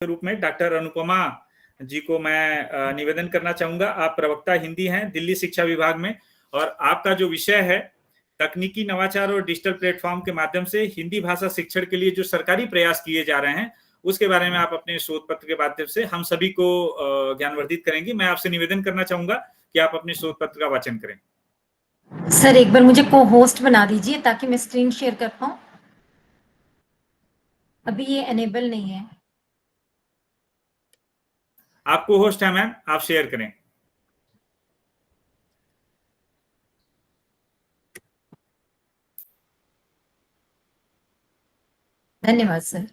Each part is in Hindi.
रूप में डॉक्टर अनुपमा जी को मैं निवेदन करना चाहूंगा। आप प्रवक्ता हिंदी हैं दिल्ली शिक्षा विभाग में, और आपका जो विषय है तकनीकी नवाचार और डिजिटल प्लेटफॉर्म के माध्यम से हिंदी भाषा शिक्षण के लिए जो सरकारी प्रयास किए जा रहे हैं उसके बारे में आप अपने शोध पत्र के माध्यम से हम सभी को ज्ञानवर्धित करेंगे। मैं आपसे निवेदन करना चाहूंगा कि आप अपने शोध पत्र का वाचन करें। सर, एक बार मुझे को होस्ट बना दीजिए ताकि मैं स्क्रीन शेयर कर पाऊं। अभी ये एनेबल नहीं है। आपको होस्ट है मैम, आप शेयर करें। धन्यवाद सर।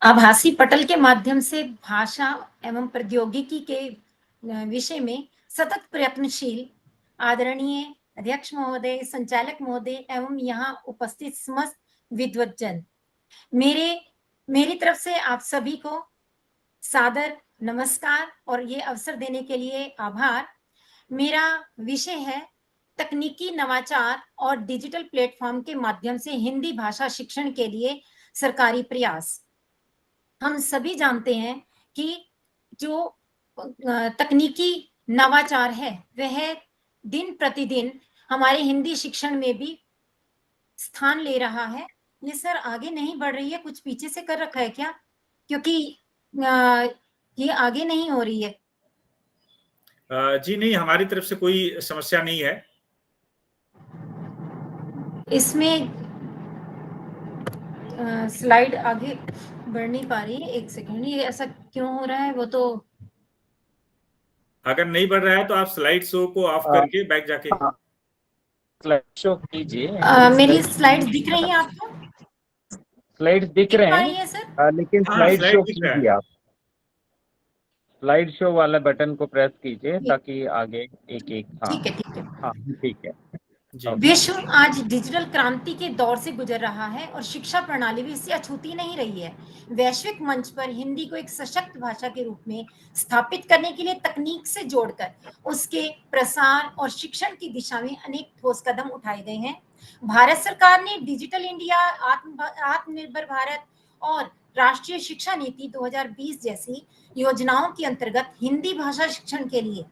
आभासी पटल के माध्यम से भाषा एवं प्रौद्योगिकी के विषय में सतत प्रयत्नशील आदरणीय अध्यक्ष महोदय, संचालक महोदय एवं यहाँ उपस्थित समस्त विद्वज्जन, मेरी तरफ से आप सभी को सादर नमस्कार और ये अवसर देने के लिए आभार। मेरा विषय है तकनीकी नवाचार और डिजिटल प्लेटफॉर्म के माध्यम से हिंदी भाषा शिक्षण के लिए सरकारी प्रयास। हम सभी जानते हैं कि जो तकनीकी नवाचार है वह दिन प्रतिदिन हमारे हिंदी शिक्षण में भी स्थान ले रहा है। ये सर आगे नहीं बढ़ रही है, कुछ पीछे से कर रखा है क्या? क्योंकि ये आगे नहीं हो रही है। जी नहीं, हमारी तरफ से कोई समस्या नहीं है। इसमें स्लाइड आगे बढ़ नहीं पा रही है। एक सेकंड, ये ऐसा क्यों हो रहा है? वो तो अगर नहीं बढ़ रहा है तो आप स्लाइड शो को ऑफ करके बैक जाके स्लाइड शो कीजिए। मेरी स्लाइड्स दिख रही हैं आपको? स्लाइड्स दिख रहे हैं सर? लेकिन स्लाइड शो कीजिए। आप स्लाइड शो वाला बटन को प्रेस कीजिए ताकि आगे एक एक ठीक है। हाँ ठीक है। विश्व आज डिजिटल क्रांति के दौर से गुजर रहा है और शिक्षा प्रणाली भी इससे अछूती नहीं रही है। वैश्विक मंच पर हिंदी को एक सशक्त भाषा के रूप में स्थापित करने के लिए तकनीक से जोड़कर उसके प्रसार और शिक्षण की दिशा में अनेक ठोस कदम उठाए गए हैं। भारत सरकार ने डिजिटल इंडिया, आत्मनिर्भर भारत और राष्ट्रीय शिक्षा नीति 2020 जैसी योजनाओं के अंतर्गत हिंदी भाषा शिक्षण के लिए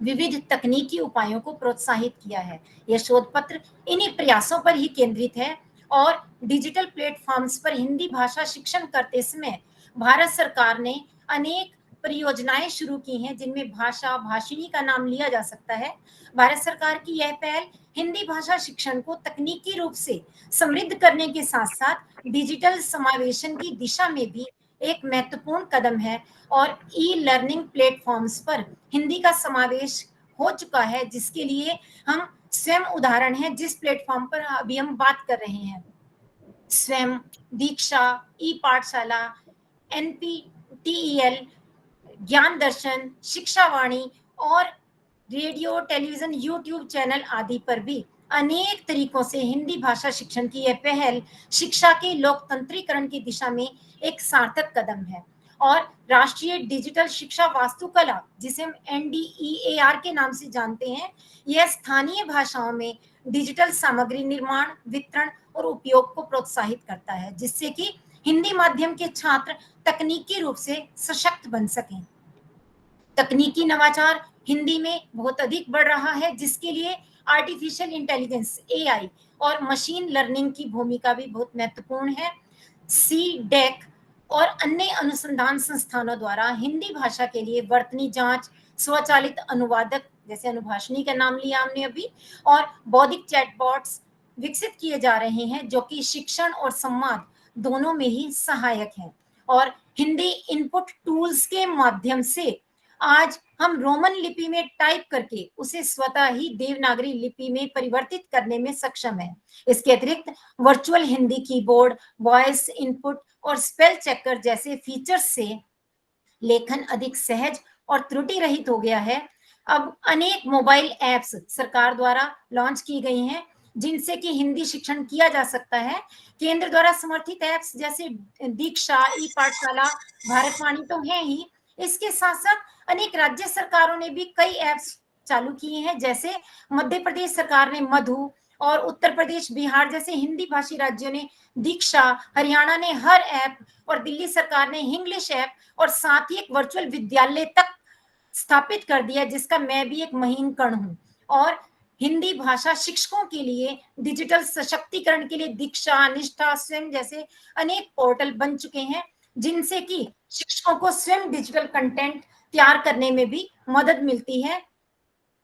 विविध तकनीकी उपायों को प्रोत्साहित किया है। यह शोध पत्र इन्हीं प्रयासों पर ही केंद्रित है और डिजिटल प्लेटफॉर्म्स पर हिंदी भाषा शिक्षण करते समय भारत सरकार ने अनेक परियोजनाएं शुरू की हैं जिनमें भाषा भाषिणी का नाम लिया जा सकता है। भारत सरकार की यह पहल हिंदी भाषा शिक्षण को तकनीकी रूप से समृद्ध करने के साथ साथ डिजिटल समावेशन की दिशा में भी एक महत्वपूर्ण कदम है और ई लर्निंग प्लेटफॉर्म्स पर हिंदी का समावेश हो चुका है, जिसके लिए हम स्वयं उदाहरण हैं। जिस प्लेटफॉर्म पर अभी हम बात कर रहे हैं, स्वयं, दीक्षा, ई पाठशाला, NPTEL, ज्ञान दर्शन, शिक्षावाणी और रेडियो, टेलीविजन, यूट्यूब चैनल आदि पर भी अनेक तरीकों से हिंदी भाषा शिक्षण की यह पहल शिक्षा के लोकतंत्रीकरण की दिशा में एक सार्थक कदम है। और राष्ट्रीय डिजिटल शिक्षा वास्तुकला, जिसे हम NDEAR के नाम से जानते हैं, यह स्थानीय भाषाओं में डिजिटल सामग्री निर्माण, वितरण और उपयोग को प्रोत्साहित करता है, जिससे कि हिंदी माध्यम के छात्र तकनीकी रूप से सशक्त बन सकें। तकनीकी नवाचार हिंदी में बहुत अधिक बढ़ रहा है, जिसके लिए आर्टिफिशियल इंटेलिजेंस AI और मशीन लर्निंग की भूमिका भी बहुत महत्वपूर्ण है। CDEC और अन्य अनुसंधान संस्थानों द्वारा हिंदी भाषा के लिए वर्तनी जांच, स्वचालित अनुवादक जैसे अनुभाषिणी का नाम लिया हमने अभी, और बौद्धिक चैटबॉट्स विकसित किए जा रहे हैं जो कि शिक्षण और संवाद दोनों में ही सहायक हैं। और हिंदी इनपुट टूल्स के माध्यम से आज हम रोमन लिपि में टाइप करके उसे स्वतः ही देवनागरी लिपि में परिवर्तित करने में सक्षम है। इसके अतिरिक्त virtual Hindi keyboard, voice input और स्पेल चेकर जैसे फीचर्स से लेखन अधिक सहज और त्रुटि रहित हो गया है। अब अनेक मोबाइल ऐप्स सरकार द्वारा लॉन्च की गई हैं जिनसे कि हिंदी शिक्षण किया जा सकता है। केंद्र द्वारा समर्थित ऐप्स जैसे दीक्षा, ई पाठशाला, भारतवाणी तो है ही, इसके साथ साथ अनेक राज्य सरकारों ने भी कई ऐप्स चालू किए हैं, जैसे मध्य प्रदेश सरकार ने मधु और उत्तर प्रदेश, बिहार जैसे हिंदी भाषी राज्यों ने दीक्षा, हरियाणा ने हर ऐप और दिल्ली सरकार ने इंग्लिश ऐप और साथ ही एक वर्चुअल विद्यालय तक स्थापित कर दिया, जिसका मैं भी एक महीन कण हूं। और हिंदी भाषा शिक्षकों के लिए डिजिटल सशक्तिकरण के लिए दीक्षा, निष्ठा, स्वयं जैसे अनेक पोर्टल बन चुके हैं, जिनसे कि शिक्षकों को स्वयं डिजिटल कंटेंट तैयार करने में भी मदद मिलती है।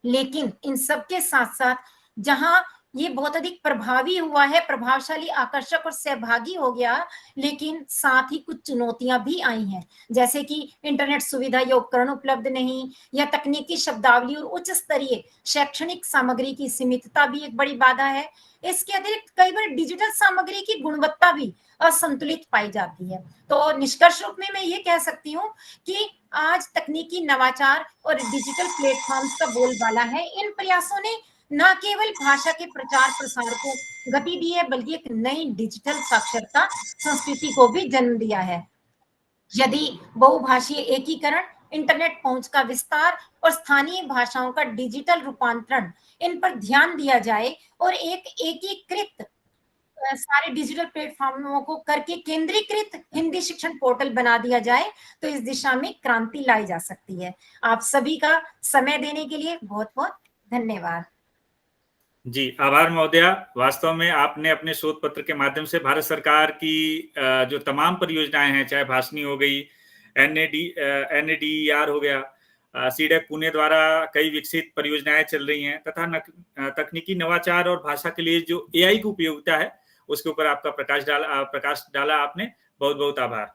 लेकिन इन सबके साथ साथ जहां ये बहुत अधिक प्रभावी हुआ है, प्रभावशाली, आकर्षक और सहभागी हो गया, लेकिन साथ ही कुछ चुनौतियां भी आई हैं, जैसे कि इंटरनेट सुविधा या उपकरण उपलब्ध नहीं, या तकनीकी शब्दावली और उच्च स्तरीय शैक्षणिक सामग्री की सीमितता भी एक बड़ी बाधा है। इसके अतिरिक्त कई बार डिजिटल सामग्री की गुणवत्ता भी असंतुलित पाई जाती है। तो निष्कर्ष रूप में मैं ये कह सकती हूँ कि आज तकनीकी नवाचार और डिजिटल प्लेटफॉर्म्स का बोलबाला है। इन प्रयासों ने न केवल भाषा के प्रचार प्रसार को गति दी है, बल्कि एक नई डिजिटल साक्षरता संस्कृति को भी जन्म दिया है। यदि बहुभाषीय एकीकरण, इंटरनेट पहुंच का विस्तार और स्थानीय भाषाओं का डिजिटल रूपांतरण, इन पर ध्यान दिया जाए और एक एकीकृत सारे डिजिटल प्लेटफॉर्मों को करके केंद्रीकृत हिंदी शिक्षण पोर्टल बना दिया जाए, तो इस दिशा में क्रांति लाई जा सकती है। आप सभी का समय देने के लिए बहुत बहुत धन्यवाद। जी, आभार महोदया। वास्तव में आपने अपने शोध पत्र के माध्यम से भारत सरकार की जो तमाम परियोजनाएं हैं, चाहे भाषणी हो गई, NADER हो गया, सीडेक पुणे द्वारा कई विकसित परियोजनाएं चल रही हैं, तथा तकनीकी नवाचार और भाषा के लिए जो AI की उपयोगिता है, उसके ऊपर आपका प्रकाश डाला आपने। बहुत बहुत आभार।